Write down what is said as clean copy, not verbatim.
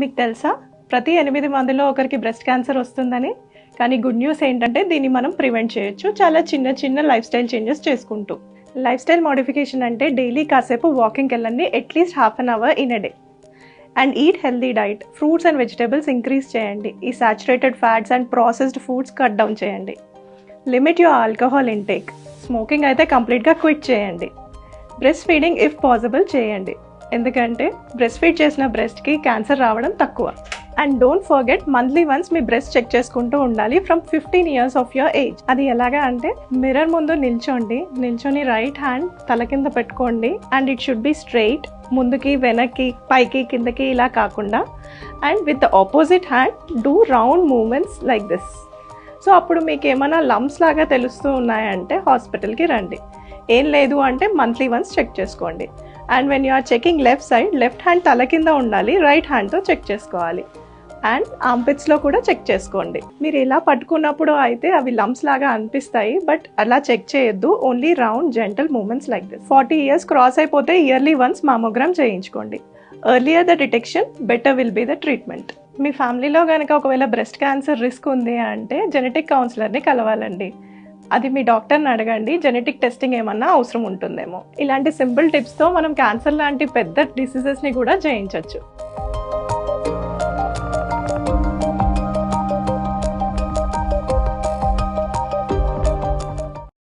మీకు తెలుసా ప్రతి 8 మందిలో ఒకరికి బ్రెస్ట్ క్యాన్సర్ వస్తుందని? కానీ గుడ్ న్యూస్ ఏంటంటే దీన్ని మనం ప్రివెంట్ చేయొచ్చు చాలా చిన్న చిన్న లైఫ్ స్టైల్ చేంజెస్ చేసుకుంటూ. లైఫ్ స్టైల్ మోడిఫికేషన్ అంటే డైలీ కాసేపు వాకింగ్కి వెళ్ళండి, at least ½ an hour in a day. And eat healthy diet, fruits and vegetables increase చేయండి. ఈ saturated fats and processed foods cut down చేయండి. Limit your alcohol intake. Smoking అయితే కంప్లీట్గా క్విట్ చేయండి. బ్రెస్ట్ ఫీడింగ్ ఇఫ్ పాసిబుల్ చేయండి, ఎందుకంటే breast feed చేసిన బ్రెస్ట్కి cancer రావడం తక్కువ. And don't forget monthly once మీ బ్రెస్ట్ చెక్ చేసుకుంటూ ఉండాలి from 15 years of your age. అది ఎలాగా అంటే మిర్రర్ ముందు నిల్చొని రైట్ హ్యాండ్ తల కింద పెట్టుకోండి. And it should be straight, ముందుకి వెనక్కి పైకి కిందకి ఇలా కాకుండా. And with the opposite hand do round movements like this. So అప్పుడు మీకు ఏమైనా లంప్స్ లాగా తెలుస్తూ ఉన్నాయంటే హాస్పిటల్కి రండి. ఏం లేదు అంటే మంత్లీ వన్స్ చెక్ చేసుకోండి. And when you are checking left side, left hand తల కింద ఉండాలి, రైట్ హ్యాండ్తో చెక్ చేసుకోవాలి. అండ్ ఆర్మ్పిట్స్లో కూడా చెక్ చేసుకోండి. మీరు ఇలా పట్టుకున్నప్పుడు అయితే అవి లంప్స్ లాగా అనిపిస్తాయి, బట్ అలా చెక్ చేయొద్దు. Only round gentle movements like this. 40 years cross అయిపోతే ఇయర్లీ వన్స్ మామోగ్రామ్ చేయించుకోండి. Earlier the detection, better will be the treatment. మీ ఫ్యామిలీలో కనుక ఒకవేళ బ్రెస్ట్ క్యాన్సర్ రిస్క్ ఉంది అంటే జెనెటిక్ కౌన్సిలర్ని కలవాలండి. అది మీ డాక్టర్ని అడగండి, జెనెటిక్ టెస్టింగ్ ఏమన్నా అవసరం ఉంటుందేమో. ఇలాంటి సింపుల్ టిప్స్తో మనం క్యాన్సర్ లాంటి పెద్ద డిసీజెస్ని కూడా జయించవచ్చు.